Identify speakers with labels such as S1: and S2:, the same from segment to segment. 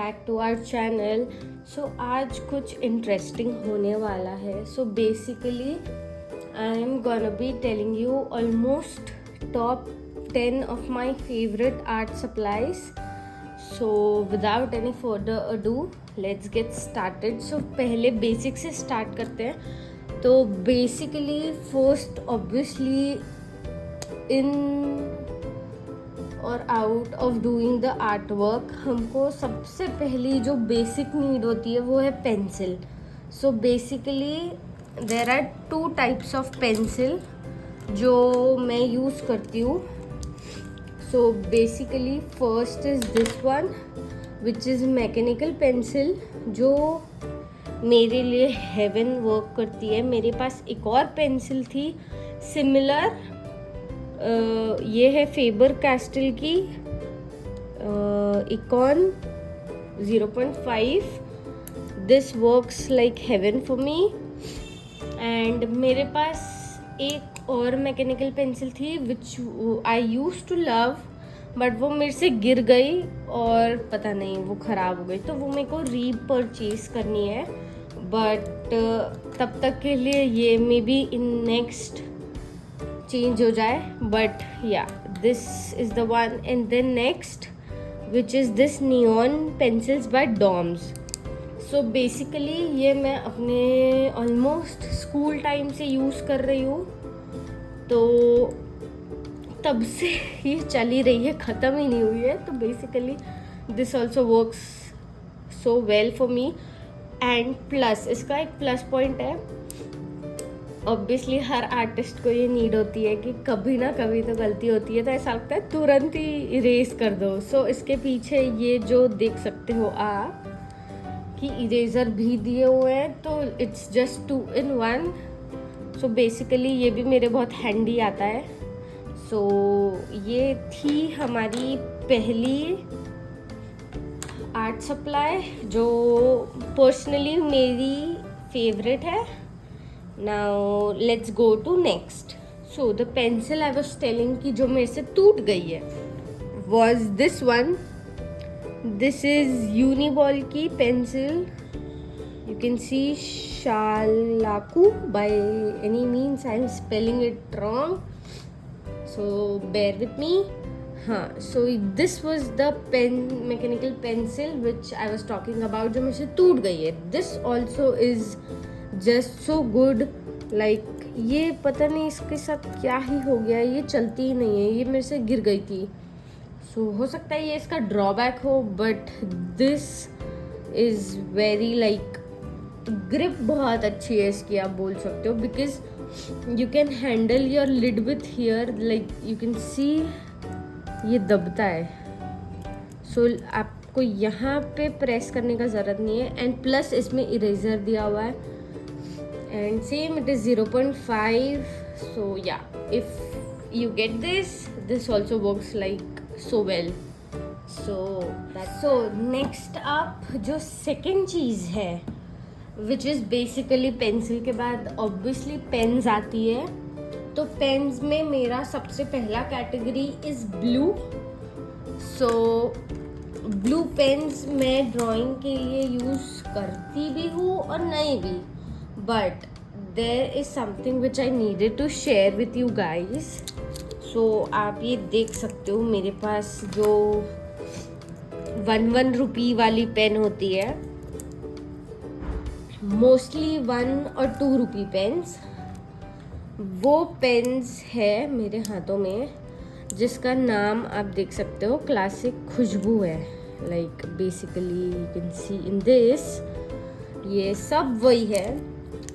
S1: Back to our channel. So आज कुछ interesting होने वाला है। So basically I am gonna be telling you almost top 10 of my favourite art supplies. So without any further ado let's get started. So पहले basic से start करते हैं। तो बेसिकली फर्स्ट ऑब्वियसली इन और out of doing the art work हमको सबसे पहली जो बेसिक नीड होती है वो है pencil. So basically there are 2 types of pencil जो मैं यूज़ करती हूँ। So basically first is this one which is mechanical pencil जो मेरे लिए हेवन वर्क करती है। मेरे पास एक और पेंसिल थी सिमिलर, ये है फेबर कैस्टल की icon 0.5। This works like heaven for me. And मेरे पास एक और मैकेनिकल पेंसिल थी विच आई यूज टू लव, बट वो मेरे से गिर गई और पता नहीं वो ख़राब हो गई, तो वो मेरे को रीपरचेज करनी है। बट तब तक के लिए ये maybe in next change हो जाए। बट या this is the one. And then next which is this neon pencils by Doms. So basically ये मैं अपने ऑलमोस्ट स्कूल टाइम से यूज़ कर रही हूँ, तो तब से ये चल ही रही है, ख़त्म ही नहीं हुई है। तो basically this also works so well for me. And plus इसका एक प्लस पॉइंट है, ऑब्वियसली हर आर्टिस्ट को ये नीड होती है कि कभी ना कभी तो गलती होती है, तो ऐसा लगता है तुरंत ही इरेज कर दो। सो इसके पीछे ये जो देख सकते हो आप कि इरेजर भी दिए हुए हैं, तो it's just 2 in 1। So basically ये भी मेरे बहुत हैंडी आता है। सो ये थी हमारी पहली आर्ट सप्लाई जो पर्सनली मेरी फेवरेट है। Now let's go to next. So the pencil I was telling की जो मेरे से टूट गई है was this one. This is uniball की पेंसिल। यू कैन सी शालाकू by any means I am spelling it wrong, so bear with me. हाँ, so this was the mechanical pencil which I was talking about जो मेरे से टूट गई है। This also is just so good. Like ये पता नहीं इसके साथ क्या ही हो गया, ये चलती ही नहीं है, ये मेरे से गिर गई थी। सो हो सकता है ये इसका ड्रॉबैक हो, but this is very like grip बहुत अच्छी है इसकी, आप बोल सकते हो, because you can handle your lid with here, like you can see ये दबता है। सो आपको यहाँ पे प्रेस करने का ज़रूरत नहीं है। एंड प्लस इसमें इरेजर दिया हुआ है एंड सेम इट इज़ 0.5। सो या if you get this also works like so well. So next up जो सेकेंड चीज़ है विच इज़ बेसिकली पेंसिल के बाद ऑब्वियसली पेन्स आती है। तो पेन्स में मेरा सबसे पहला category is blue. So blue pens मैं ड्राइंग के लिए यूज़ करती भी हूँ और नहीं भी, but there is something which I needed to share with you guys. So आप ये देख सकते हो मेरे पास जो 1 रुपी वाली पेन होती है, मोस्टली 1 और 2 रुपी पेन्स, वो पेन्स है मेरे हाथों में जिसका नाम आप देख सकते हो क्लासिक खुशबू है। Like basically you can C in this ये सब वही है।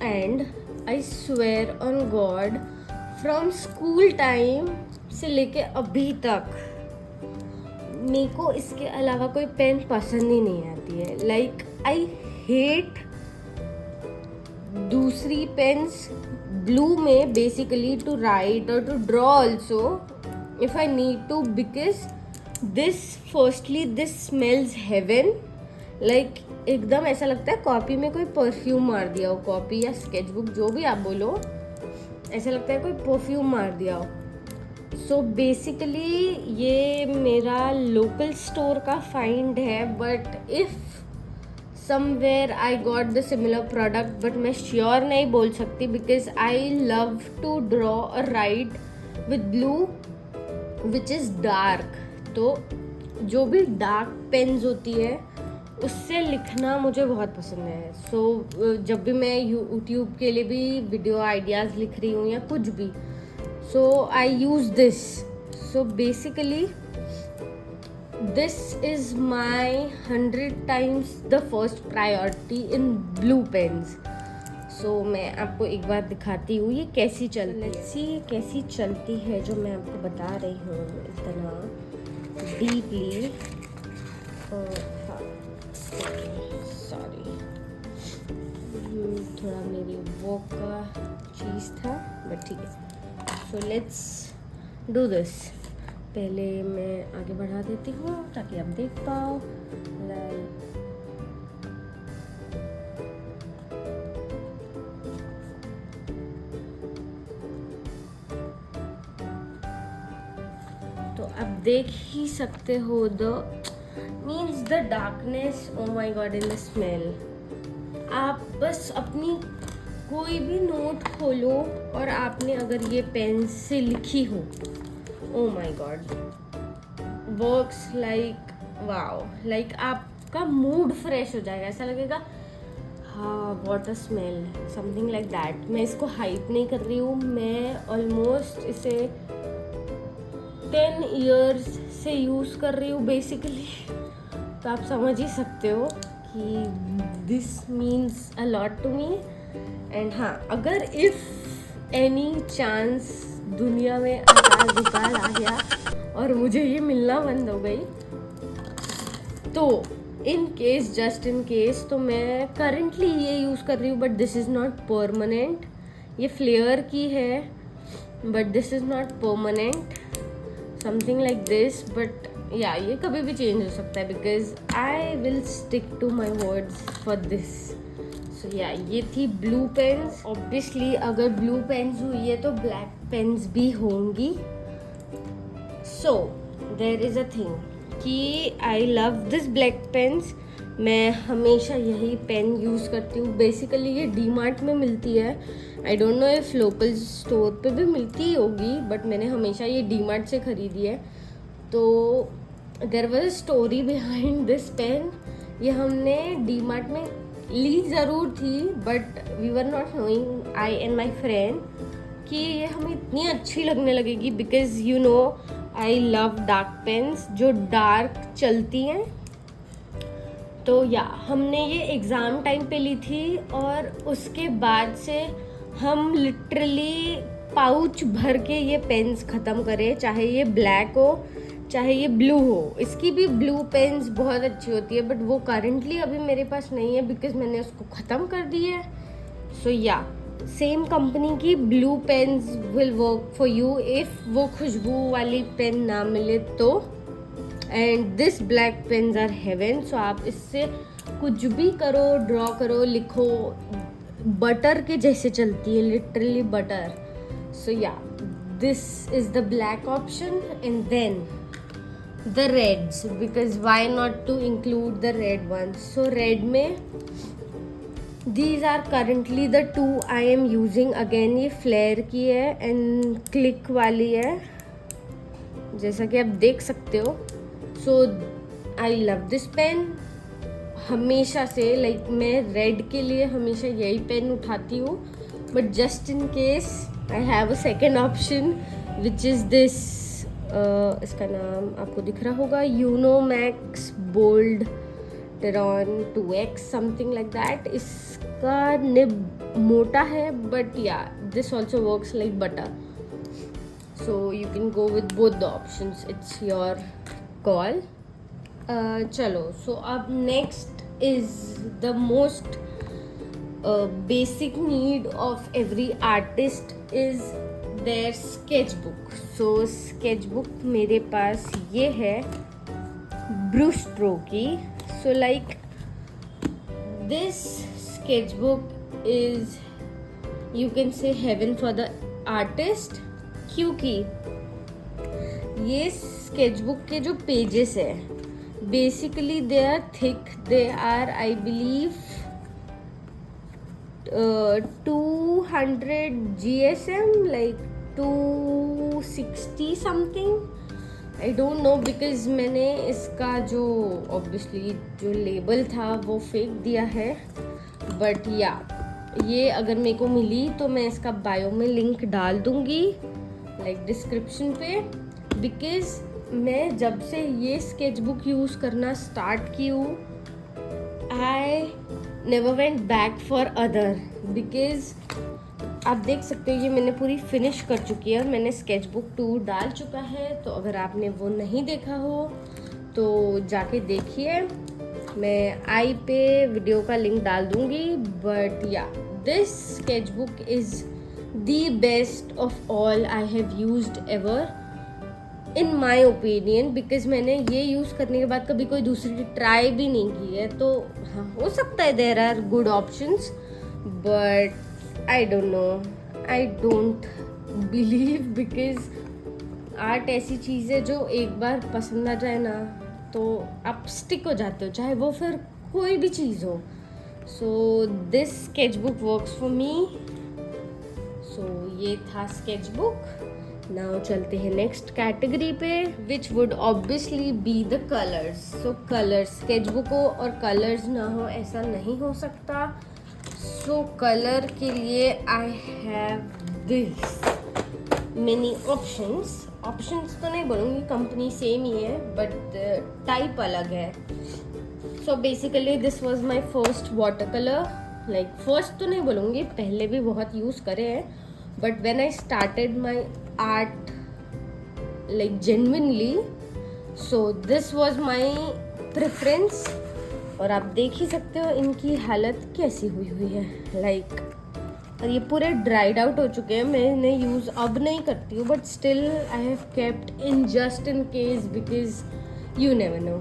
S1: And I swear on God from school time से लेके अभी तक मेरे को इसके अलावा कोई पेन पसंद ही नहीं आती है। लाइक आई हेट दूसरी पेन्स ब्लू में बेसिकली टू राइट और to draw also if I need to, because this firstly this smells heaven. Like एकदम ऐसा लगता है कॉपी में कोई परफ्यूम मार दिया हो, कॉपी या स्केचबुक जो भी आप बोलो, ऐसा लगता है कोई परफ्यूम मार दिया हो। सो बेसिकली ये मेरा लोकल स्टोर का फाइंड है, but if somewhere I got the similar product, but मैं श्योर नहीं बोल सकती because I love to draw a write with blue which is dark. तो जो भी डार्क पेन्स होती है उससे लिखना मुझे बहुत पसंद है। सो जब भी मैं यूट्यूब के लिए भी वीडियो आइडियाज़ लिख रही हूँ या कुछ भी, so I use this. So basically this is my 100 times the first priority in blue pens. So मैं आपको एक बार दिखाती हूँ ये कैसी चलती है। Let's see कैसी चलती है जो मैं आपको बता रही हूँ इतना डीपली। सॉरी, थोड़ा मेरी वॉक का चीज़ था, बट ठीक है। So let's do this. पहले मैं आगे बढ़ा देती हूँ ताकि आप देख पाओ। तो आप देख ही सकते हो the darkness, oh my God, in the smell. आप बस अपनी कोई भी नोट खोलो और आपने अगर ये पेन से लिखी हो, oh my god, works like wow, like आपका मूड फ्रेश हो जाएगा, ऐसा लगेगा हाँ what a smell, something like that। मैं इसको हाइप नहीं कर रही हूँ, मैं ऑलमोस्ट इसे 10 years से यूज़ कर रही हूँ बेसिकली। तो आप समझ ही सकते हो कि this means a lot to me. And हाँ, अगर इफ़ एनी चांस दुनिया में अकाल दुकाल आ गया और मुझे ये मिलना बंद हो गई, तो in case, just in case, तो मैं करंटली ये यूज़ कर रही हूँ, but this is not permanent. ये फ्लेयर की है but this is not permanent, something like this. But yeah ये कभी भी चेंज हो सकता है because I will stick to my words for this. Yeah ये थी ब्लू पेन्स। ऑब्वियसली अगर ब्लू पेन्स हुई है तो ब्लैक पेन्स भी होंगी। So there is a thing कि I love this black pens. मैं हमेशा यही पेन यूज़ करती हूँ। बेसिकली ये डी मार्ट में मिलती है, आई don't know if local store पे भी मिलती होगी, बट मैंने हमेशा ये डी मार्ट से ख़रीदी है। तो there was a story behind this pen. ये हमने डी मार्ट में ली ज़रूर थी, but we were not knowing, I and my friend, कि ये हमें इतनी अच्छी लगने लगेगी because you know I love dark pens जो डार्क चलती हैं। तो या हमने ये एग्ज़ाम टाइम पे ली थी और उसके बाद से हम लिटरली पाउच भर के ये पेन्स ख़त्म करें, चाहे ये ब्लैक हो चाहे ये ब्लू हो। इसकी भी ब्लू पेन्स बहुत अच्छी होती है, बट वो करंटली अभी मेरे पास नहीं है बिकॉज मैंने उसको ख़त्म कर दी है। सो या सेम कंपनी की blue pens will work for you if वो खुशबू वाली पेन ना मिले तो। And this black pens are heaven. So आप इससे कुछ भी करो, ड्रॉ करो, लिखो, बटर के जैसे चलती है, literally butter. So yeah this is the black option and then the reds, because why not to include the red ones. So red में these are currently the two I am using. again ये flair की है and click वाली है, जैसा कि आप देख सकते हो। सो आई लव दिस पेन हमेशा से। लाइक मैं रेड के लिए हमेशा यही पेन उठाती हूँ, but just in case I have a second option which is this. इसका नाम आपको दिख रहा होगा, you know Max Bold Teron 2X, something like that. इसका निब मोटा है, बट या this also works like butter. So you can go with both the options, it's your call. चलो, सो अब next is the most basic need of every artist is their sketchbook. So sketchbook मेरे पास ये है brush stroke की। So like this sketchbook is you can say heaven for the artist, क्योंकि ये sketchbook के जो पेजेस है basically they are thick, they are I believe 200 GSM, like 260 something, I don't know because मैंने इसका जो obviously जो लेबल था वो फेंक दिया है, बट या ये अगर मेरे को मिली तो मैं इसका बायो में लिंक डाल दूंगी, लाइक डिस्क्रिप्शन पे, बिकॉज मैं जब से ये स्केचबुक यूज़ करना स्टार्ट की हूँ I never went back for other, because आप देख सकते हो ये मैंने पूरी फिनिश कर चुकी है, मैंने स्केचबुक 2 डाल चुका है, तो अगर आपने वो नहीं देखा हो तो जाके देखिए, मैं आई पे वीडियो का लिंक डाल दूंगी, बट या this sketchbook is the best of all I have used ever in my opinion, because मैंने ये यूज़ करने के बाद कभी कोई दूसरी ट्राई भी नहीं की है, तो हाँ हो सकता है there are good options, but I don't know, I don't believe, because art ऐसी चीज़ है जो एक बार पसंद आ जाए ना तो आप स्टिक हो जाते हो, चाहे वो फिर कोई भी चीज़ हो। So this sketchbook works for me. So ये था स्केचबुक। नाउ चलते हैं नेक्स्ट कैटेगरी पे, which would obviously be the colours. So colours, sketchbook हो और कलर्स ना हो ऐसा नहीं हो सकता। सो कलर के लिए I have this many options तो नहीं बोलूँगी, कंपनी सेम ही है बट टाइप अलग है। So basically this was my first water colour, like first तो नहीं बोलूँगी, पहले भी बहुत यूज़ करे हैं, but when I started my art like genuinely, so this was my preference. और आप देख ही सकते हो इनकी हालत कैसी हुई है, लाइक और ये पूरे ड्राइड आउट हो चुके हैं, मैं इन्हें यूज़ अब नहीं करती हूँ, but still I have kept in just in case, because you never know.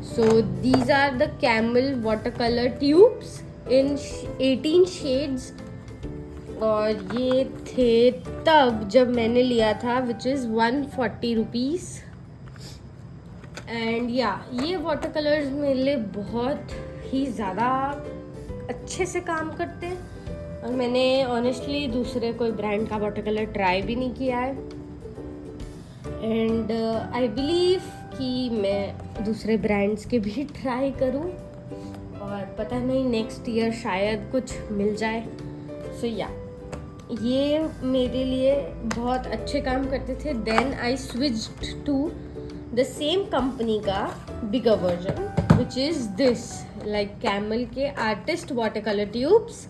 S1: So these are the Camel water colour tubes in 18 shades, और ये थे तब जब मैंने लिया था, विच इज़ 140 रुपीज़। एंड या ये वाटर कलर्स मेरे लिए बहुत ही ज़्यादा अच्छे से काम करते हैं, और मैंने ऑनेस्टली दूसरे कोई ब्रांड का वाटर कलर ट्राई भी नहीं किया है, एंड आई बिलीव कि मैं दूसरे ब्रांड्स के भी ट्राई करूं, और पता नहीं नेक्स्ट ईयर शायद कुछ मिल जाए। सो या ये मेरे लिए बहुत अच्छे काम करते थे। Then I switched to the same company का bigger version, which is this, like Camel के artist water colour tubes.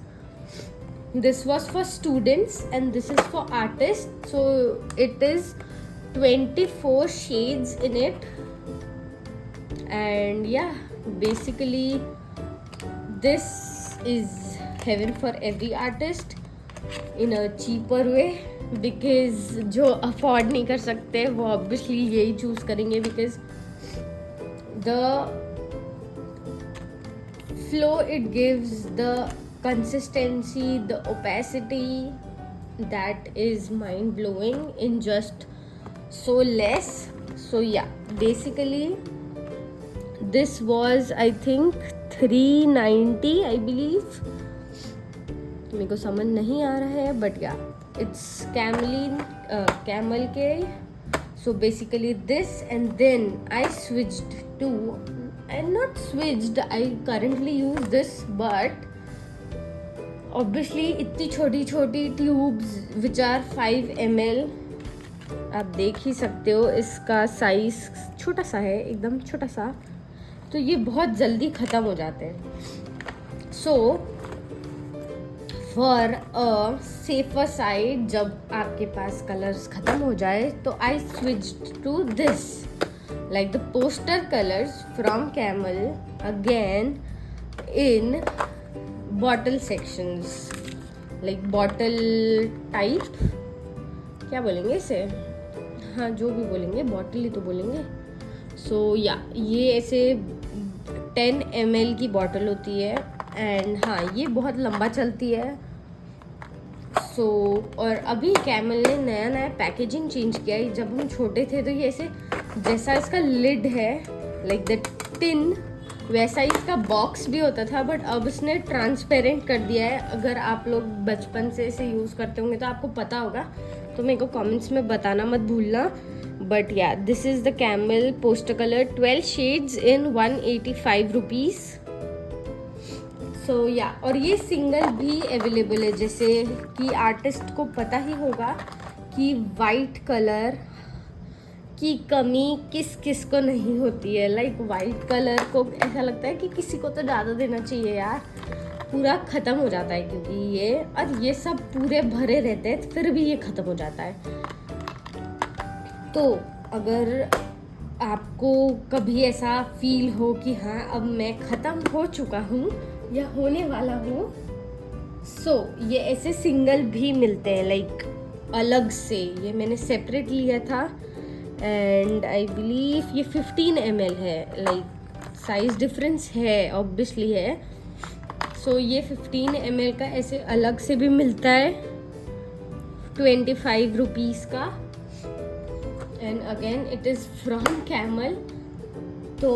S1: This was for students and this is for artists, so it is 24 shades in it, and yeah, basically this is heaven for every artist in a cheaper way, because जो afford नहीं कर सकते वो obviously यही choose करेंगे, because the flow it gives, the consistency, the opacity, that is mind blowing in just so less. So yeah, basically this was I think 390 I believe, मेरे को समझ नहीं आ रहा है, but yeah, it's camel के। So basically this, and then I switched to, and not switched, I currently use this, but obviously इतनी छोटी छोटी ट्यूब्स विच आर 5 ml, आप देख ही सकते हो इसका साइज छोटा सा है, एकदम छोटा सा, तो ये बहुत जल्दी ख़त्म हो जाते हैं। So for a safer side, जब आपके पास कलर्स ख़त्म हो जाए, तो I switched to this, like the poster colours from Camel, again in bottle sections, like bottle type, क्या बोलेंगे इसे, हाँ जो भी बोलेंगे बॉटल ही तो बोलेंगे। सो या ये ऐसे 10 ml की बॉटल होती है, एंड हाँ ये बहुत लंबा चलती है, सो और अभी कैमल ने नया नया पैकेजिंग चेंज किया है। जब हम छोटे थे तो ये ऐसे जैसा इसका लिड है लाइक द टिन, वैसा ही इसका बॉक्स भी होता था, बट अब इसने ट्रांसपेरेंट कर दिया है। अगर आप लोग बचपन से इसे यूज़ करते होंगे तो आपको पता होगा, तो मेरे को कमेंट्स में बताना मत भूलना। बट या this is the Camel poster colour 12 shades in 185 rupees. So yeah और ये सिंगल भी अवेलेबल है। जैसे कि आर्टिस्ट को पता ही होगा कि वाइट कलर की कमी किस किस को नहीं होती है। लाइक वाइट कलर को ऐसा लगता है कि किसी को तो ज़्यादा देना चाहिए यार, पूरा ख़त्म हो जाता है क्योंकि ये और ये सब पूरे भरे रहते हैं फिर भी ये ख़त्म हो जाता है। तो अगर आपको कभी ऐसा फील हो कि हाँ अब मैं ख़त्म हो चुका हूँ या होने वाला हूँ, सो ये ऐसे सिंगल भी मिलते हैं लाइक अलग से। ये मैंने सेपरेट लिया था एंड आई बिलीव ये 15 ml है। लाइक साइज डिफरेंस है ऑब्वियसली है। सो ये 15 ml का ऐसे अलग से भी मिलता है 25 रुपीज़ का। And again it is from camel. तो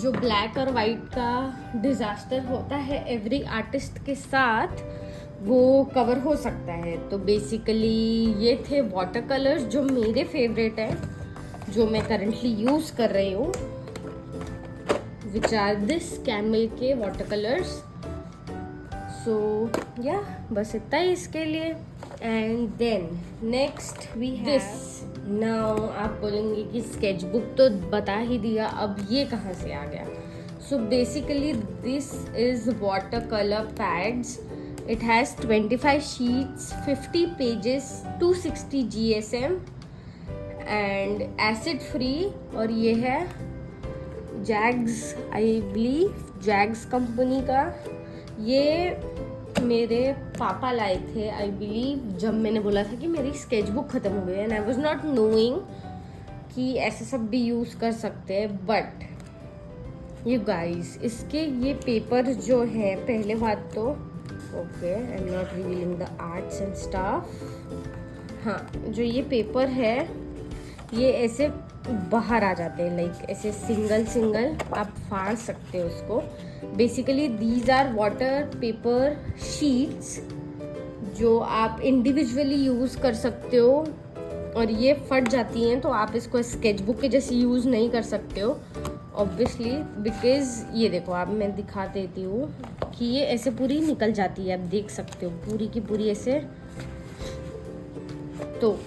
S1: जो ब्लैक और वाइट का डिज़ास्टर होता है एवरी आर्टिस्ट के साथ, वो कवर हो सकता है। तो बेसिकली ये थे वाटर कलर्स जो मेरे फेवरेट हैं, जो मैं करंटली यूज़ कर रही हूँ, विच आर दिस कैमल के वाटर कलर्स। सो या बस इतना ही इसके लिए। And then next we have this. Now आप बोलेंगे कि स्केच बुक तो बता ही दिया, अब ये कहाँ से आ गया। सो basically this is water colour pads. It has 25 sheets, 50 pages, 260 GSM and acid free. और ये है Jags, I believe Jags company का। ये मेरे पापा लाए थे आई बिलीव, जब मैंने बोला था कि मेरी स्केच बुक ख़त्म हो गई है and I was not knowing कि ऐसे सब भी यूज़ कर सकते हैं। बट यू गाइस इसके ये पेपर जो है, पहले बात तो okay I am not revealing the arts and staff. हाँ, जो ये पेपर है ये ऐसे बाहर आ जाते हैं, लाइक ऐसे सिंगल सिंगल आप फाड़ सकते हो उसको। Basically these are water paper sheets जो आप इंडिविजुअली यूज़ कर सकते हो, और ये फट जाती हैं तो आप इसको स्केच बुक के जैसे यूज़ नहीं कर सकते हो ऑब्वियसली, बिकॉज ये देखो आप, मैं दिखा देती हूँ कि ये ऐसे पूरी निकल जाती है, आप देख सकते हो पूरी की पूरी ऐसे। तो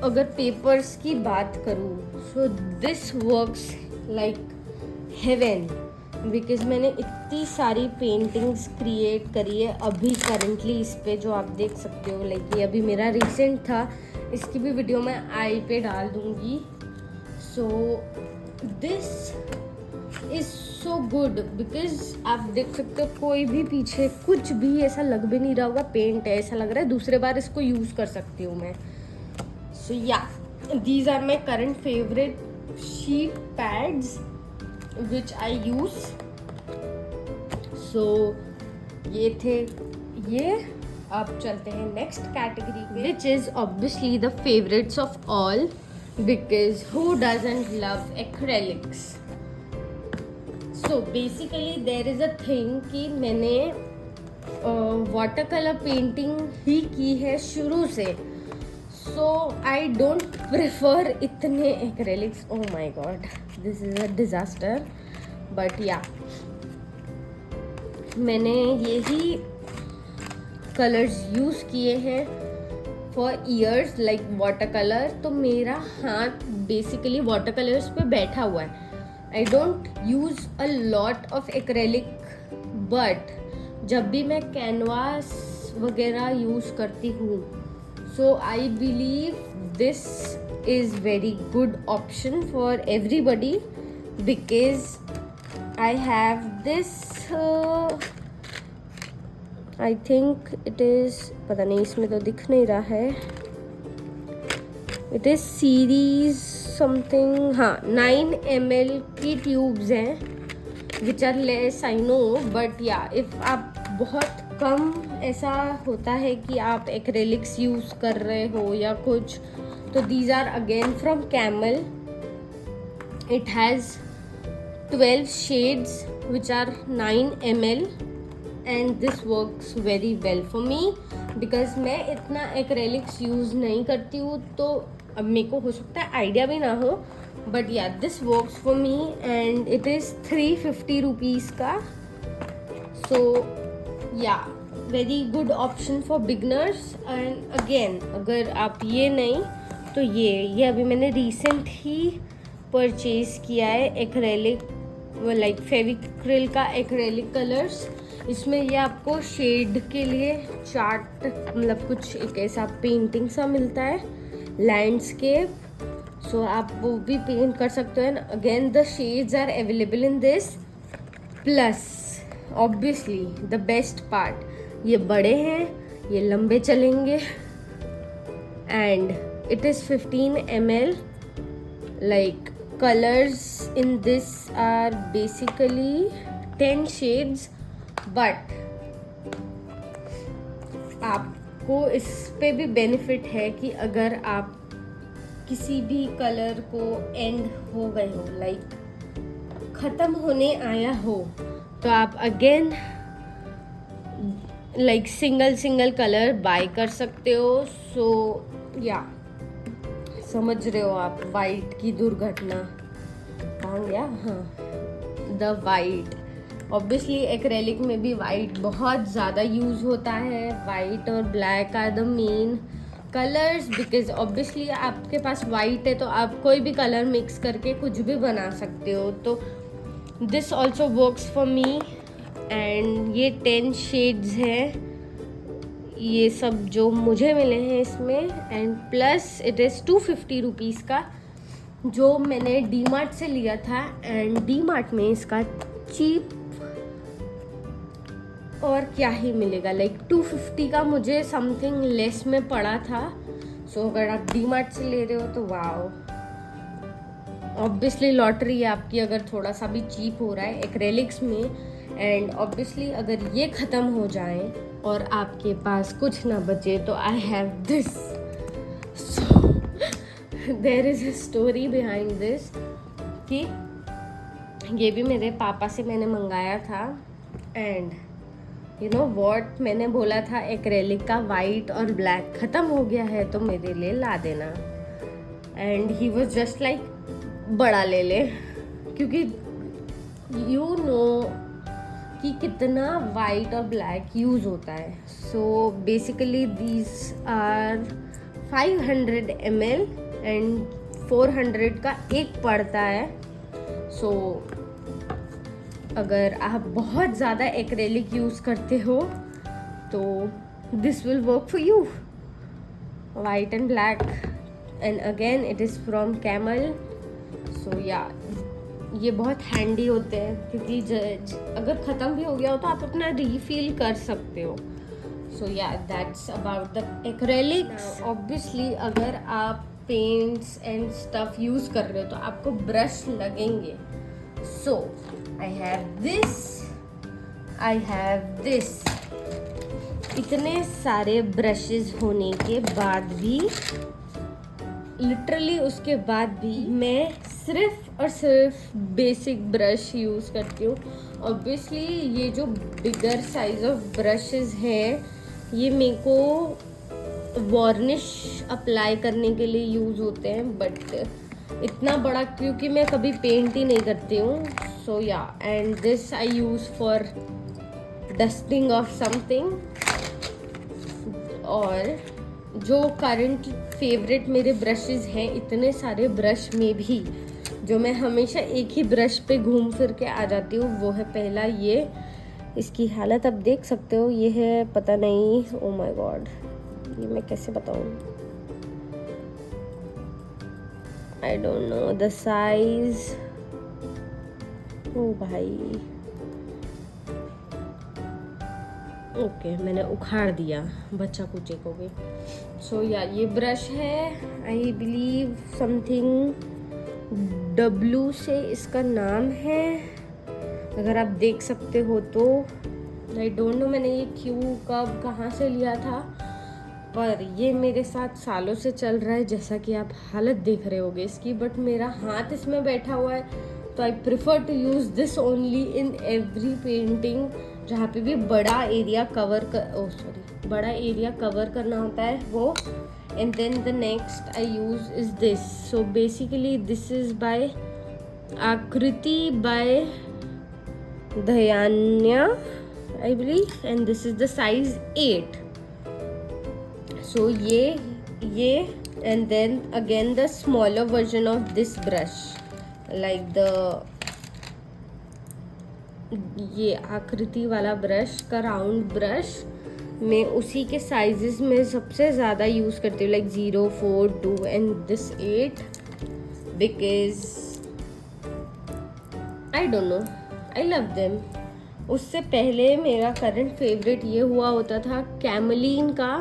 S1: अगर पेपर्स की बात करूँ, so this works like heaven, because मैंने इतनी सारी पेंटिंग्स क्रिएट करी है अभी करंटली इस पे, जो आप देख सकते हो। लाइक ये अभी मेरा रिसेंट था, इसकी भी वीडियो मैं आई पे डाल दूँगी। So this is so good because आप देख सकते हो कोई भी पीछे कुछ भी ऐसा लग भी नहीं रहा होगा, पेंट है, ऐसा लग रहा है दूसरे बार इसको यूज़ कर सकती हूँ मैं। So yeah, these are my current favorite sheet pads which I use. So ये थे ये। अब चलते हैं next category पे, which is obviously the favorites of all because who doesn't love acrylics? So basically there is a thing कि मैंने water colour painting ही की है शुरू से। So I don't prefer इतने acrylics. Oh my god, this is a disaster. But yeah, मैंने यही colours use किए हैं for years like water colour. तो मेरा हाथ बेसिकली वाटर कलर्स पे बैठा हुआ है। I don't use a lot of acrylic, but जब भी मैं कैनवास वगैरह यूज़ करती हूँ, so I believe this is very good option for everybody because I have this I think it is, पता नहीं इसमें तो दिख नहीं रहा है, it is series something, हाँ 9 ml की ट्यूब्स हैं which are less I know, but yeah if आप बहुत कम ऐसा होता है कि आप एक्रेलिक्स यूज़ कर रहे हो या कुछ, तो these are again from Camel. It has 12 shades which are 9 ml and this works very well for me because मैं इतना एक्रेलिक्स यूज़ नहीं करती हूँ, तो अब मेरे को हो सकता है आइडिया भी ना हो, बट या this works for me and it is 350 rupees का. सो या very good option for beginners. And again अगर आप ये नहीं तो ये अभी मैंने रिसेंट ही परचेज़ किया है एक्रेलिक, लाइक फेविक्रिल का एक्रेलिक कलर्स. इसमें ये आपको शेड के लिए चार्ट, मतलब कुछ एक ऐसा पेंटिंग सा मिलता है, लैंडस्केप. सो आप वो भी पेंट कर सकते हो. And again the shades are available in this. Plus obviously the best part, ये बड़े हैं, ये लंबे चलेंगे. And it is 15 ml. Like colors in this are basically 10 shades, but आपको इस पे भी बेनिफिट है कि अगर आप किसी भी कलर को एंड हो गए हो, लाइक ख़त्म होने आया हो, तो आप again like single colour bye कर सकते हो. सो या समझ रहे हो आप वाइट की दुर्घटना कहाँ गया. हाँ, द वाइट. ऑब्वियसली एक्रेलिक में भी वाइट बहुत ज़्यादा यूज़ होता है. वाइट और black are the main colours because obviously आपके पास वाइट है तो आप कोई भी कलर मिक्स करके कुछ भी बना सकते हो. तो this also works for me. And ये 10 शेड्स हैं, ये सब जो मुझे मिले हैं इसमें. And plus it is 250 rupees का, जो मैंने डी मार्ट से लिया था. एंड डी मार्ट में इसका चीप और क्या ही मिलेगा, लाइक 250 का मुझे समथिंग लेस में पड़ा था. सो अगर आप डी मार्ट से ले रहे हो तो वाओ, ऑब्वियसली लॉटरी है आपकी अगर थोड़ा सा भी चीप हो रहा है एक्रेलिक्स में. एंड ऑब्वियसली अगर ये ख़त्म हो जाए और आपके पास कुछ ना बचे तो I have this. So there is a story behind this कि ये भी मेरे पापा से मैंने मंगाया था. एंड यू नो व्हाट, मैंने बोला था एक्रेलिक का वाइट और ब्लैक ख़त्म हो गया है तो मेरे लिए ला देना. And he was just like बड़ा ले ले, क्योंकि यू नो कि कितना वाइट और ब्लैक यूज़ होता है. So basically these are 500 ml and 400 का एक पड़ता है. सो अगर आप बहुत ज़्यादा एक्रेलिक यूज़ करते हो तो this will work for you. White and black. And again it is from Camel. So yeah ये बहुत हैंडी होते हैं क्योंकि अगर ख़त्म भी हो गया हो तो आप अपना रीफिल कर सकते हो. सो yeah that's about the acrylics. Obviously अगर आप पेंट्स एंड स्टफ यूज़ कर रहे हो तो आपको ब्रश लगेंगे. सो आई हैव दिस. इतने सारे ब्रशेस होने के बाद भी, लिटरली उसके बाद भी मैं सिर्फ और सिर्फ बेसिक ब्रश यूज़ करती हूँ. ऑब्वियसली ये जो बिगर साइज ऑफ ब्रशेस हैं ये मेरे को वार्निश अप्लाई करने के लिए यूज़ होते हैं, बट इतना बड़ा क्योंकि मैं कभी पेंट ही नहीं करती हूँ. सो या and this I use for dusting of something. और जो करंट फेवरेट मेरे ब्रशेस हैं, इतने सारे ब्रश में भी जो मैं हमेशा एक ही ब्रश पे घूम फिर के आ जाती हूँ, वो है पहला ये. इसकी हालत आप देख सकते हो, ये है पता नहीं, ओ माय गॉड, ये मैं कैसे बताऊँ, I don't know the size. ओ भाई, ओके मैंने उखाड़ दिया, बच्चा कुचे को भी. सो या ये ब्रश है, आई बिलीव समथिंग W से इसका नाम है, अगर आप देख सकते हो तो. आई डोंट नो मैंने ये क्यों कब कहाँ से लिया था, पर ये मेरे साथ सालों से चल रहा है, जैसा कि आप हालत देख रहे होगे इसकी। बट मेरा हाथ इसमें बैठा हुआ है, तो I prefer to use this only in every painting जहाँ पे भी बड़ा एरिया कवर बड़ा एरिया कवर करना होता है वो। And then the next I use is this. So basically this is by Aakriti by Dhanya I believe, and this is the size 8. So ये and then again the smaller version of this brush, like ये आकृति वाला brush का round brush मैं उसी के sizes में सबसे ज़्यादा यूज़ करती हूँ, like 0, 4, 2 and this 8 because I don't know, I love them. उससे पहले मेरा करंट फेवरेट ये हुआ होता था कैमलीन का,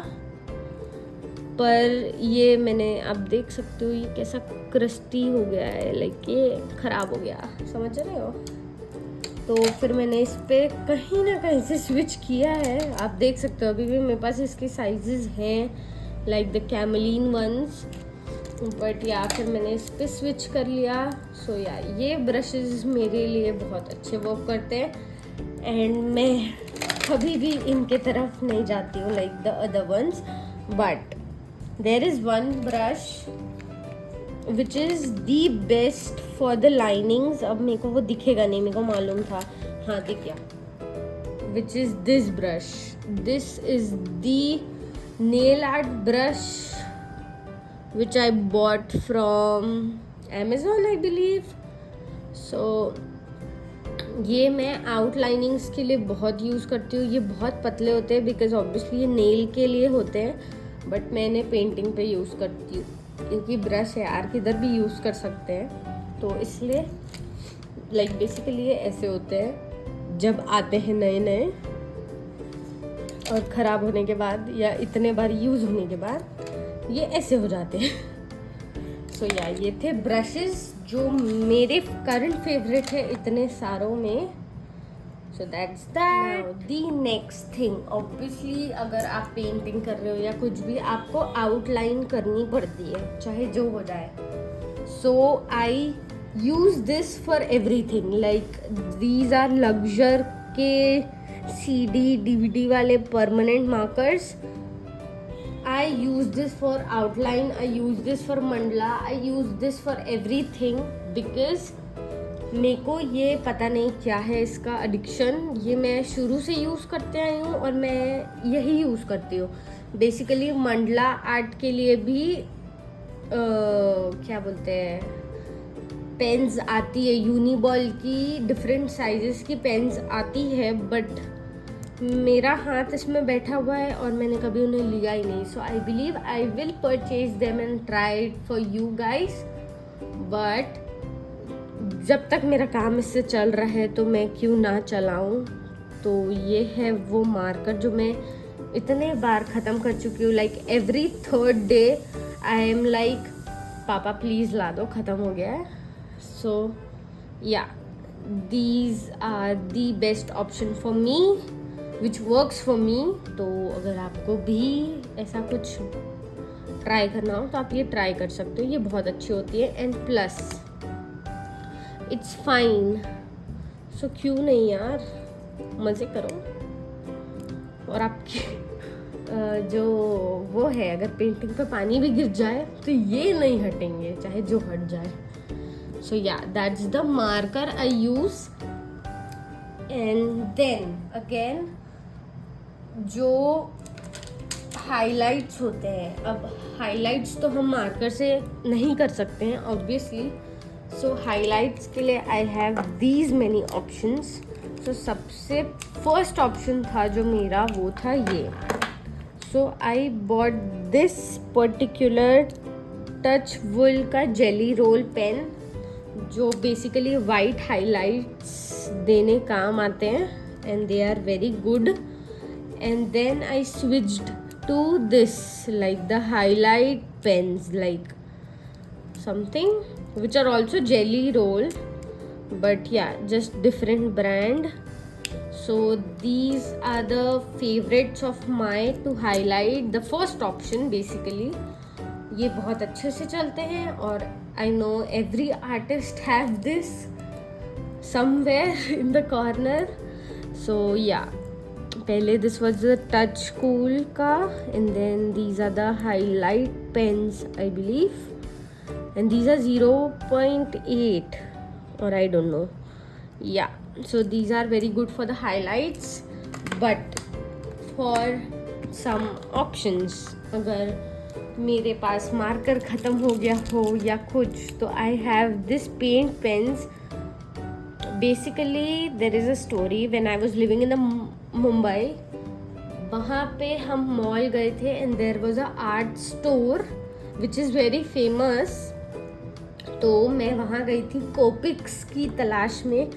S1: पर ये मैंने, आप देख सकते हो ये कैसा क्रस्टी हो गया है, लाइक ये ख़राब हो गया, समझ रहे हो। तो फिर मैंने इस पर कहीं ना कहीं से स्विच किया है। आप देख सकते हो अभी भी मेरे पास इसके साइजेस हैं, like the Camlin ones, but yeah फिर मैंने इस पर स्विच कर लिया। सो या ये ब्रशेस मेरे लिए बहुत अच्छे वर्क करते हैं एंड मैं कभी भी इनके तरफ नहीं जाती हूँ like the other ones. But there is one brush which is the best for the linings. अब मेरे को वो दिखेगा नहीं, मेरे को मालूम था, हाँ दिख गया, विच is this brush. This is the nail art brush which I bought from Amazon I believe. सो ये मैं आउटलाइनिंग्स के लिए बहुत यूज़ करती हूँ। ये बहुत पतले होते हैं बिकॉज ऑब्वियसली ये नेल के लिए होते हैं, बट मैं इन्हें पेंटिंग पे यूज़ करती हूँ क्योंकि ब्रश है यार, किधर भी यूज़ कर सकते हैं, तो इसलिए लाइक बेसिकली ये ऐसे होते हैं जब आते हैं नए नए, और ख़राब होने के बाद या इतने बार यूज़ होने के बाद ये ऐसे हो जाते हैं। सो या ये थे ब्रशेस जो मेरे करंट फेवरेट है इतने सारों में। So that's that. The next thing, obviously अगर आप पेंटिंग कर रहे हो या कुछ भी, आपको आउटलाइन करनी पड़ती है चाहे जो हो जाए। So I use this for everything, like these are Luxor के CD DVD वाले permanent markers. I use this for outline, I use this for mandala, I use this for everything because मेरे को ये पता नहीं क्या है इसका एडिक्शन। ये मैं शुरू से यूज़ करते आई हूँ और मैं यही यूज़ करती हूँ। बेसिकली मंडला आर्ट के लिए भी क्या बोलते हैं, पेन्स आती है यूनिबॉल की, डिफरेंट साइजेस की पेन्स आती है, बट मेरा हाथ इसमें बैठा हुआ है और मैंने कभी उन्हें लिया ही नहीं। So I believe I will purchase them and try it for you guys, but जब तक मेरा काम इससे चल रहा है तो मैं क्यों ना चलाऊं। तो ये है वो मार्कर जो मैं इतने बार ख़त्म कर चुकी हूँ, like every 3rd day I am like पापा प्लीज़ ला दो, ख़त्म हो गया है। So yeah these are the best option for me which works for me. तो अगर आपको भी ऐसा कुछ ट्राई करना हो तो आप ये ट्राई कर सकते हो, ये बहुत अच्छी होती है एंड प्लस इट्स फाइन। सो क्यों नहीं यार, मज़े करो। और आपकी जो वो है, अगर पेंटिंग पे पानी भी गिर जाए तो ये नहीं हटेंगे चाहे जो हट जाए। So yeah that's the marker I use. And then again जो हाइलाइट्स होते हैं, अब हाइलाइट्स तो हम मार्कर से नहीं कर सकते हैं ऑब्वियसली। सो हाइलाइट्स के लिए I have these many options. So सबसे फर्स्ट ऑप्शन था जो मेरा वो था ये। So I bought this particular touch wool का जेली रोल पेन जो बेसिकली वाइट हाइलाइट्स देने काम आते हैं and they are very good. And then I switched to this, like the highlight pens, like something which are also jelly roll, but yeah, just different brand. So these are the favorites of my to highlight. The first option basically, ये बहुत अच्छे से चलते हैं और I know every artist have this somewhere in the corner. So yeah, पहले this was the touch cool का, and then these are the highlight pens I believe, and these are 0.8 or I don't know. Yeah, so these are very good for the highlights, but for some options, अगर मेरे पास marker ख़त्म हो गया हो या कुछ, तो I have this paint pens. Basically there is a story. When I was living in the Mumbai, वहाँ पे हम मॉल गए थे and there was a art store which is very famous. तो मैं वहाँ गई थी कोपिक्स की तलाश में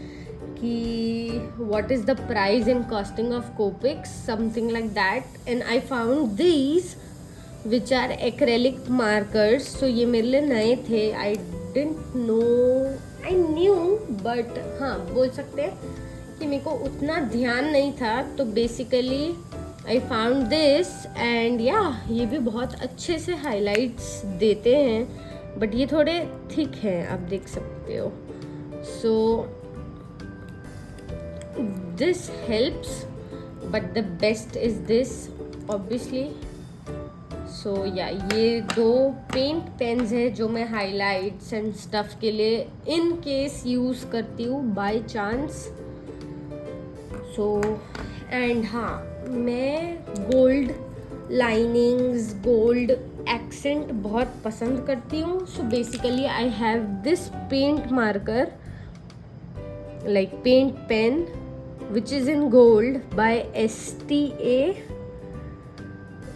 S1: कि what is the price and costing of Copics, something like that, and I found these which are acrylic markers. So ये मेरे लिए नए थे. I didn't know, I knew, but हाँ बोल सकते हैं कि मेरे को उतना ध्यान नहीं था. तो basically I found this and yeah, ये भी बहुत अच्छे से highlights देते हैं, but ये थोड़े thick हैं, आप देख सकते हो. So this helps, but the best is this obviously. So yeah, ये दो पेंट पेन्स है जो मैं हाईलाइट्स एंड स्टफ के लिए इन केस यूज़ करती हूँ बाय चांस. सो एंड हाँ, मैं गोल्ड लाइनिंग्स, गोल्ड एक्सेंट बहुत पसंद करती हूँ. So basically I have this paint marker, like paint pen, which is in gold by STA.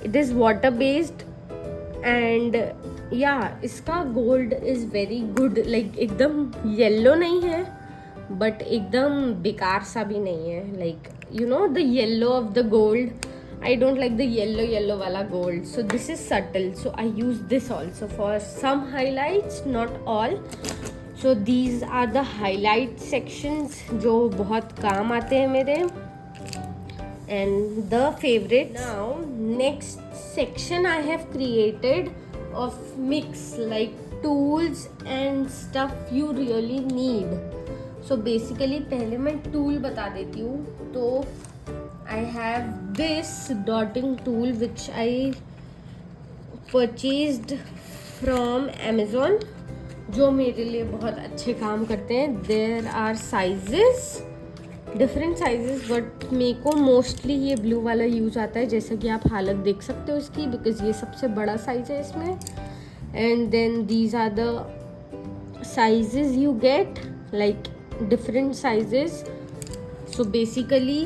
S1: It is water based and yeah, इसका gold is very good. Like एकदम yellow नहीं है, but एकदम बेकार सा भी नहीं है. Like you know the yellow of the gold, I don't like the yellow वाला gold. So this is subtle. So I use this also for some highlights, not all. So these are the highlight sections जो बहुत काम आते हैं मेरे. And the favorites. Now next section I have created of mix, like tools and stuff you really need. So basically पहले मैं tool बता देती हूँ. तो I have this dotting tool which I purchased from Amazon, जो मेरे लिए बहुत अच्छे काम करते हैं. There are sizes, different sizes, but मेरे को मोस्टली ये ब्लू वाला यूज़ आता है, जैसा कि आप हालत देख सकते हो इसकी, बिकॉज ये सबसे बड़ा साइज है इसमें. And then these are the sizes you get, like different sizes. So basically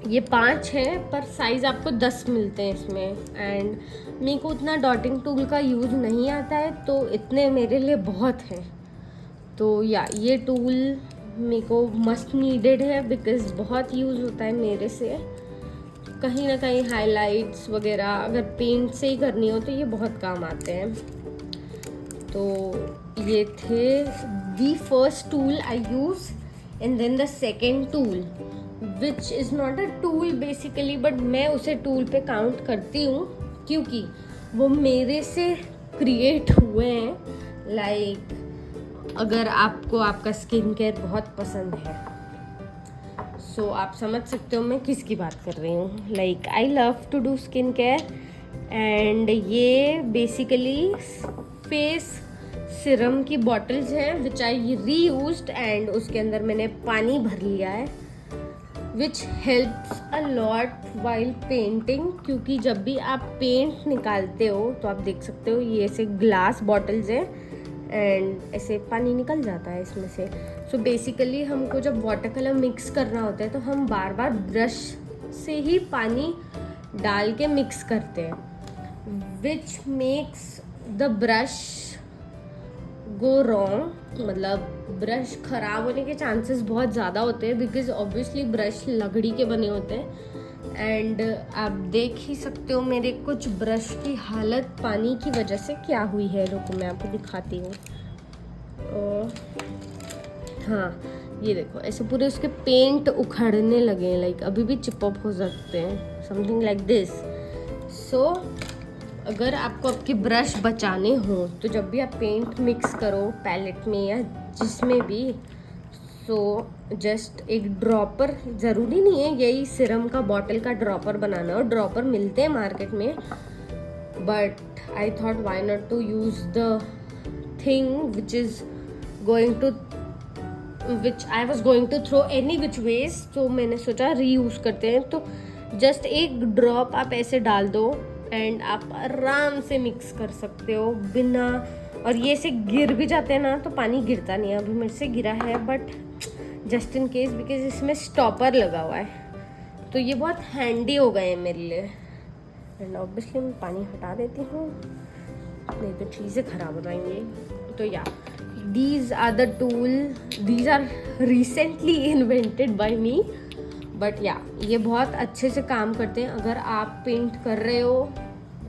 S1: ये 5 है, पर साइज़ आपको 10 मिलते हैं इसमें. एंड मेरे को उतना डॉटिंग टूल का यूज़ नहीं आता है, तो इतने मेरे लिए बहुत है. तो या ये टूल मेरे को मस्ट नीडेड है, बिकॉज़ बहुत यूज़ होता है मेरे से. कहीं ना कहीं हाइलाइट्स वगैरह अगर पेंट से ही करनी हो तो ये बहुत काम आते हैं. तो ये थे the first tool I use. And then the second tool which is not a tool basically, but मैं उसे टूल पे काउंट करती हूँ क्योंकि वो मेरे से क्रिएट हुए हैं. लाइक अगर आपको आपका स्किन केयर बहुत पसंद है, सो आप समझ सकते हो मैं किसकी बात कर रही हूँ. Like I love to do skin care, and ये बेसिकली फेस सिरम की बॉटल्स हैं विच आई रीयूज्ड, एंड उसके अंदर मैंने पानी भर लिया है, which helps a lot while painting. क्योंकि जब भी आप पेंट निकालते हो तो आप देख सकते हो ये ऐसे ग्लास बॉटल्स हैं एंड ऐसे पानी निकल जाता है इसमें से. सो बेसिकली हमको जब वाटर कलर मिक्स करना होता है तो हम बार बार ब्रश से ही पानी डाल के मिक्स करते हैं, which makes the brush go wrong. मतलब ब्रश ख़राब होने के चांसेस बहुत ज़्यादा होते हैं, बिकॉज ऑब्वियसली ब्रश लकड़ी के बने होते हैं. एंड आप देख ही सकते हो मेरे कुछ ब्रश की हालत पानी की वजह से क्या हुई है. रुको मैं आपको दिखाती हूँ. हाँ ये देखो ऐसे पूरे उसके पेंट उखड़ने लगे हैं, लाइक अभी भी चिप अप हो सकते हैं, समथिंग लाइक दिस। सो अगर आपको आपके ब्रश बचाने हो तो जब भी आप पेंट मिक्स करो पैलेट में या जिसमें भी, सो जस्ट एक ड्रॉपर, ज़रूरी नहीं है यही सिरम का बॉटल का ड्रॉपर बनाना हो, ड्रॉपर मिलते हैं मार्केट में, but I thought why not to use the thing which I was going to throw any which ways. तो मैंने सोचा रीयूज़ करते हैं, तो जस्ट एक ड्रॉप आप ऐसे डाल दो एंड आप आराम से मिक्स कर सकते हो बिना, और ये से गिर भी जाते हैं ना तो पानी गिरता नहीं है, अभी मेरे से गिरा है but just in case because इसमें स्टॉपर लगा हुआ है, तो ये बहुत हैंडी हो गए हैं मेरे लिए। एंड ऑब्वियसली मैं पानी हटा देती हूँ, नहीं तो चीज़ें ख़राब हो जाएंगी। तो या these are recently invented by me, but yeah ये बहुत अच्छे से काम करते हैं। अगर आप पेंट कर रहे हो,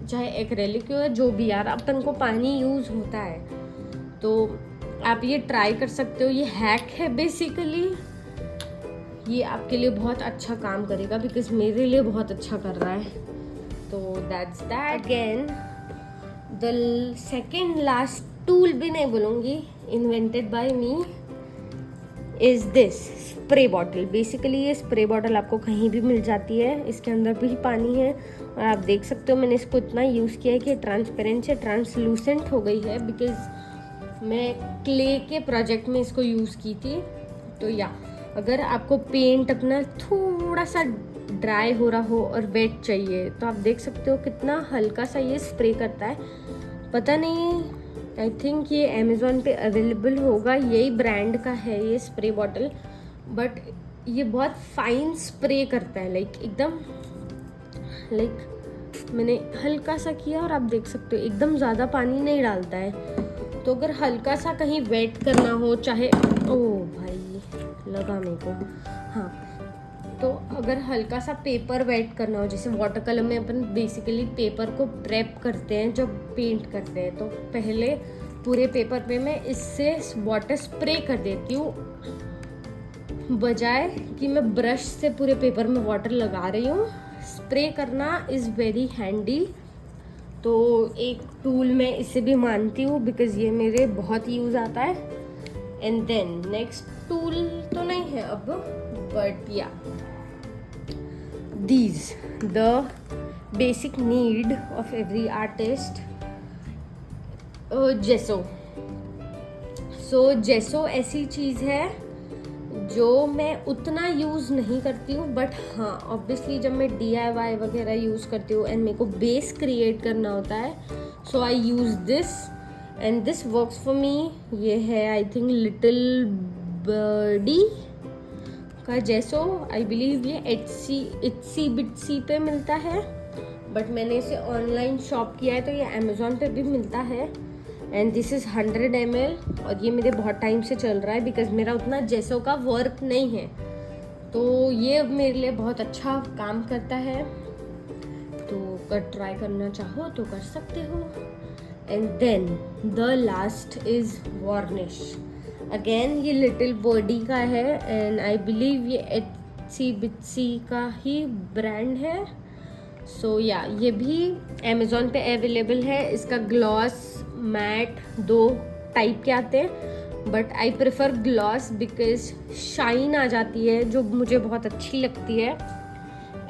S1: चाहे एक्रेलिक हो या जो भी, यार अपन को पानी यूज़ होता है, तो आप ये ट्राई कर सकते हो। ये हैक है बेसिकली, ये आपके लिए बहुत अच्छा काम करेगा बिकॉज मेरे लिए बहुत अच्छा कर रहा है। तो that's that. Again the second last tool भी नहीं बोलूँगी invented by me is this spray bottle. Basically ये स्प्रे बॉटल आपको कहीं भी मिल जाती है, इसके अंदर भी पानी है और आप देख सकते हो मैंने इसको इतना यूज़ किया है कि ट्रांसपेरेंट से ट्रांसलूसेंट हो गई है बिकॉज मैं क्ले के प्रोजेक्ट में इसको यूज़ की थी। तो या अगर आपको पेंट अपना थोड़ा सा ड्राई हो रहा हो और वेट चाहिए तो आप देख सकते हो कितना हल्का सा ये स्प्रे करता है। पता नहीं, आई थिंक ये अमेज़ॉन पे अवेलेबल होगा, यही ब्रांड का है ये स्प्रे बॉटल, बट ये बहुत फाइन स्प्रे करता है, लाइक एकदम, लाइक मैंने हल्का सा किया और आप देख सकते हो एकदम ज़्यादा पानी नहीं डालता है। तो अगर हल्का सा कहीं वेट करना हो, चाहे ओ भाई लगा मेरे को, हाँ, तो अगर हल्का सा पेपर वेट करना हो, जैसे वाटर कलर में अपन बेसिकली पेपर को प्रेप करते हैं जब पेंट करते हैं, तो पहले पूरे पेपर पे मैं इससे वाटर स्प्रे कर देती हूँ, बजाय कि मैं ब्रश से पूरे पेपर में वाटर लगा रही हूँ। स्प्रे करना इज़ वेरी हैंडी, तो एक टूल मैं इसे भी मानती हूँ बिकॉज ये मेरे बहुत यूज़ आता है। एंड देन नेक्स्ट टूल तो नहीं है अब, बट या these the basic need of every artist, जेसो। सो जेसो ऐसी चीज़ है जो मैं उतना यूज़ नहीं करती हूँ, बट हाँ ऑब्वियसली जब मैं DIY वगैरह यूज़ करती हूँ एंड मेरे को बेस क्रिएट करना होता है, so I use this and this works for me. ये है आई थिंक लिटिल बर्डी का जेसो, आई बिलीव ये इट्सी बिट्सी पे मिलता है, बट मैंने इसे ऑनलाइन शॉप किया है तो ये अमेज़ॉन पे भी मिलता है। एंड दिस इज़ 100 ml और ये मेरे बहुत टाइम से चल रहा है बिकॉज मेरा उतना जेसो का वर्क नहीं है, तो ये मेरे लिए बहुत अच्छा काम करता है। तो अगर ट्राई करना चाहो तो कर सकते हो। And then the last is varnish. Again ये लिटिल बॉडी का है एंड आई बिलीव ये इट्सी बिट्सी का ही ब्रांड है। सो या ये भी अमेज़ॉन पे अवेलेबल है। इसका ग्लॉस मैट 2 टाइप के आते हैं, but I prefer gloss because shine आ जाती है जो मुझे बहुत अच्छी लगती है।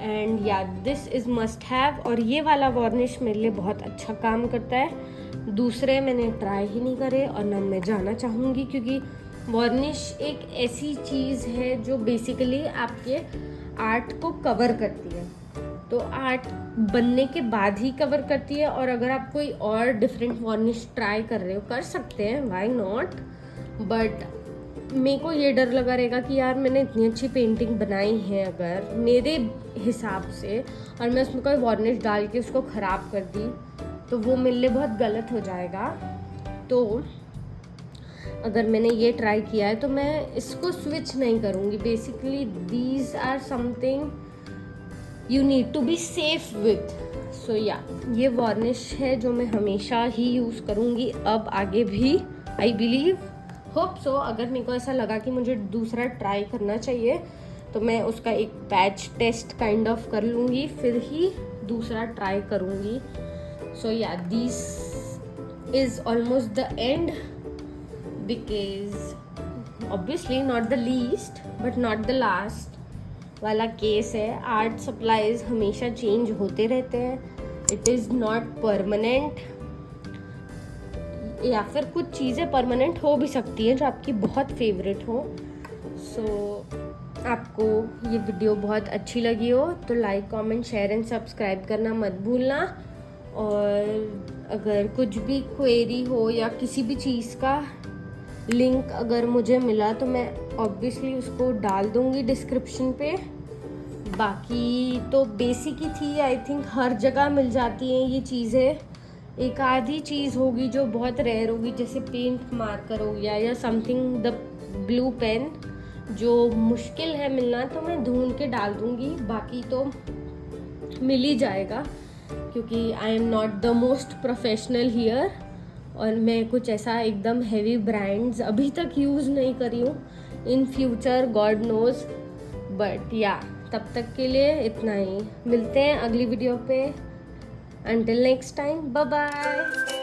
S1: एंड या दिस इज़ मस्ट हैव, और ये वाला वार्निश मेरे लिए बहुत अच्छा काम करता है। दूसरे मैंने ट्राई ही नहीं करे और ना मैं जाना चाहूँगी, क्योंकि वार्निश एक ऐसी चीज़ है जो बेसिकली आपके आर्ट को कवर करती है, तो आर्ट बनने के बाद ही कवर करती है। और अगर आप कोई और डिफरेंट वार्निश ट्राई कर रहे हो, कर सकते हैं, व्हाई नॉट, बट मेरे को ये डर लगा रहेगा कि यार मैंने इतनी अच्छी पेंटिंग बनाई है अगर मेरे हिसाब से, और मैं उसमें कोई वार्निश डाल के उसको ख़राब कर दी तो वो मेरे लिए बहुत गलत हो जाएगा। तो अगर मैंने ये ट्राई किया है तो मैं इसको स्विच नहीं करूँगी। Basically these are something you need to be safe with. So yeah ये वार्निश है जो मैं हमेशा ही यूज़ करूँगी अब आगे भी, आई बिलीव। होप सो, अगर मेरे को ऐसा लगा कि मुझे दूसरा ट्राई करना चाहिए तो मैं उसका एक बैच टेस्ट काइंड ऑफ कर लूँगी, फिर ही दूसरा ट्राई करूँगी. सो yeah this is almost the end, because obviously not the least but not the last वाला केस है. आर्ट सप्लाईज हमेशा चेंज होते रहते हैं, इट इज़ नॉट परमानेंट. या फिर कुछ चीज़ें परमानेंट हो भी सकती हैं जो आपकी बहुत फेवरेट हो. सो आपको ये वीडियो बहुत अच्छी लगी हो तो like, comment, share and subscribe करना मत भूलना. और अगर कुछ भी क्वेरी हो या किसी भी चीज़ का लिंक अगर मुझे मिला तो मैं ऑब्वियसली उसको डाल दूँगी डिस्क्रिप्शन पे. बाकी तो बेसिक ही थी, आई थिंक हर जगह मिल जाती हैं ये चीज़ें. एक आधी चीज़ होगी जो बहुत रेयर होगी, जैसे पेंट मार्कर हो गया या समथिंग, द ब्लू पेन जो मुश्किल है मिलना, तो मैं ढूंढ के डाल दूँगी. बाकी तो मिल ही जाएगा क्योंकि I am not the most professional here और मैं कुछ ऐसा एकदम हैवी ब्रांड्स अभी तक यूज़ नहीं करी हूँ. In future God knows, but yeah तब तक के लिए इतना ही. मिलते हैं अगली वीडियो पे. Until next time, bye bye.